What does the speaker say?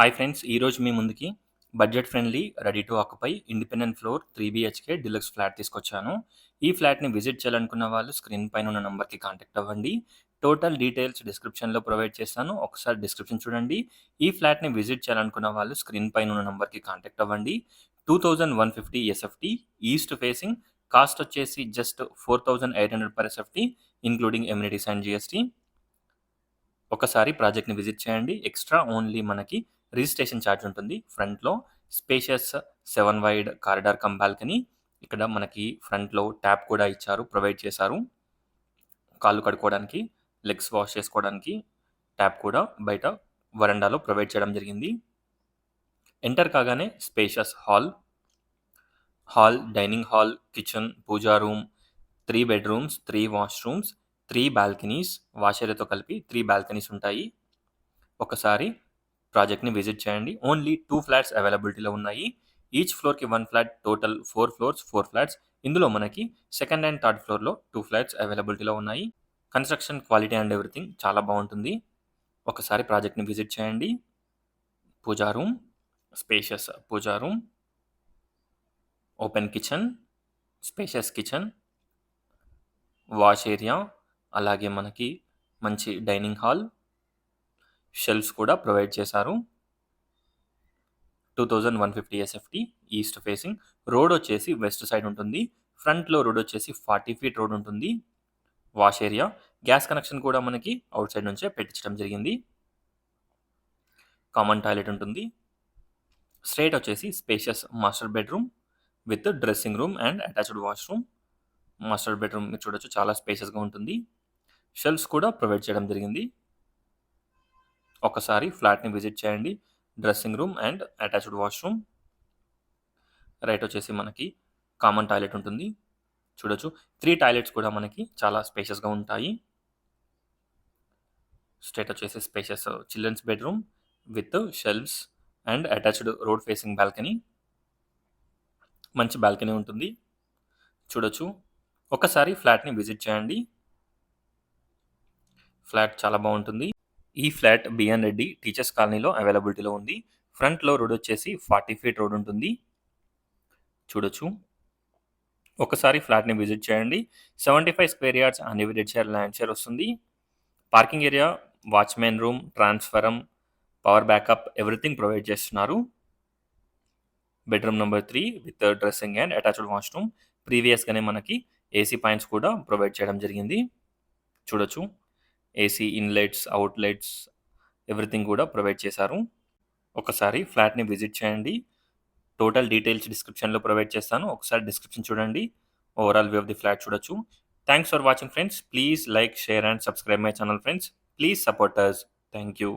Hi friends! ఈరోజు మీ ముందుకి budget friendly, ready to occupy independent floor 3 BHK deluxe flat తీసుకొచ్చాను. ఈ ఫ్లాట్‌ని విజిట్ చేయాలనుకున్న వాళ్ళు స్క్రీన్ పైన ఉన్న నంబర్‌కి కాంటాక్ట్ అవ్వండి. టోటల్ డీటెయిల్స్ డిస్క్రిప్షన్‌లో ప్రొవైడ్ చేస్తాను. ఒకసారి డిస్క్రిప్షన్ చూడండి. ఈ ఫ్లాట్‌ని విజిట్ చేయాలనుకున్న వాళ్ళు స్క్రీన్ పైన ఉన్న నంబర్‌కి కాంటాక్ట్ అవ్వండి. 2150 ఎస్ఎఫ్టీ, ఈస్ట్ ఫేసింగ్, కాస్ట్ వచ్చేసి just 4800 per SFT including amenities and GST. ఒకసారి ప్రాజెక్ట్‌ని విజిట్ చేయండి. ఎక్స్‌ట్రా ఓన్లీ మనకి రిజిస్ట్రేషన్ ఛార్జ్ ఉంటుంది. ఫ్రంట్‌లో spacious 7 wide corridor come balcony. ఇక్కడ మనకి ఫ్రంట్‌లో ట్యాప్ కూడా ఇచ్చారు, ప్రొవైడ్ చేశారు. కాళ్ళు కడుక్కోవడానికి, లెగ్స్ వాష్ చేసుకోవడానికి ట్యాప్ కూడా బయట వరండాలో ప్రొవైడ్ చేయడం జరిగింది. ఎంటర్ కాగానే spacious dining hall, kitchen, puja room, 3 bedrooms, 3 washrooms, 3 balconies, wash ఏరియాతో కలిపి 3 బాల్కనీస్ ఉంటాయి. ఒకసారి ప్రాజెక్ట్‌ని విజిట్ చేయండి. ఓన్లీ 2 ఫ్లాట్స్ అవైలబిలిటీలో ఉన్నాయి. ఈచ్ ఫ్లోర్‌కి 1 ఫ్లాట్, టోటల్ 4 ఫ్లోర్స్, 4 ఫ్లాట్స్. ఇందులో మనకి సెకండ్ అండ్ థర్డ్ ఫ్లోర్‌లో 2 ఫ్లాట్స్ అవైలబిలిటీలో ఉన్నాయి. కన్‌స్ట్రక్షన్ క్వాలిటీ అండ్ ఎవ్రీథింగ్ చాలా బావుంటుంది. ఒకసారి ప్రాజెక్ట్‌ని విజిట్ చేయండి. Puja room, spacious puja room, open kitchen, spacious kitchen, wash area, అలాగే మనకి మంచి డైనింగ్ హాల్, షెల్ఫ్స్ కూడా ప్రొవైడ్ చేశారు. 2150 ఎస్ఎఫ్టీ, ఈస్ట్ ఫేసింగ్. రోడ్ వచ్చేసి వెస్ట్ సైడ్ ఉంటుంది. ఫ్రంట్‌లో రోడ్ వచ్చేసి 40 ఫీట్ రోడ్ ఉంటుంది. వాష్ ఏరియా, గ్యాస్ కనెక్షన్ కూడా మనకి అవుట్ సైడ్ నుంచే పెట్టించడం జరిగింది. కామన్ టాయిలెట్ ఉంటుంది. స్ట్రెయిట్ వచ్చేసి spacious master bedroom with dressing room and attached washroom. Master bedroom మీరు చూడొచ్చు, చాలా స్పేషియస్‌గా ఉంటుంది. షెల్ఫ్స్ కూడా ప్రొవైడ్ చేయడం జరిగింది. ఒకసారి ఫ్లాట్‌ని విజిట్ చేయండి. Dressing room and attached washroom. Right వచ్చేసి మనకి కామన్ టాయిలెట్ ఉంటుంది. చూడొచ్చు, 3 టాయిలెట్స్ కూడా మనకి చాలా స్పేషియస్‌గా ఉంటాయి. స్ట్రెయిట్ వచ్చేసి spacious children's bedroom with shelves and attached road facing balcony. మంచి బాల్కనీ ఉంటుంది. చూడొచ్చు, ఒకసారి ఫ్లాట్‌ని విజిట్ చేయండి. ఫ్లాట్ చాలా బావుంటుంది. ఈ ఫ్లాట్ బిఎన్ రెడ్డి టీచర్స్ కాలనీలో అవైలబిలిటీలో ఉంది. ఫ్రంట్‌లో రోడ్ వచ్చేసి 40 ఫీట్ రోడ్ ఉంటుంది. చూడొచ్చు, ఒకసారి ఫ్లాట్‌ని విజిట్ చేయండి. 75 square yards undivided share land share వస్తుంది. Parking area, watchman room, transformer, power backup everything provide చేస్తున్నారు. Bedroom number 3 with dressing and attached washroom. ప్రీవియస్‌గానే మనకి ఏసీ పాయింట్స్ కూడా ప్రొవైడ్ చేయడం జరిగింది. చూడొచ్చు, ఏసీ ఇన్‌లెట్స్, అవుట్‌లెట్స్ ఎవ్రీథింగ్ కూడా ప్రొవైడ్ చేశారు. ఒకసారి ఫ్లాట్‌ని విజిట్ చేయండి. టోటల్ డీటెయిల్స్ డిస్క్రిప్షన్‌లో ప్రొవైడ్ చేస్తాను. ఒకసారి డిస్క్రిప్షన్ చూడండి. Overall view of the flat చూడొచ్చు. Thanks for watching friends. Please like, share and subscribe my channel friends. Please support us. Thank you.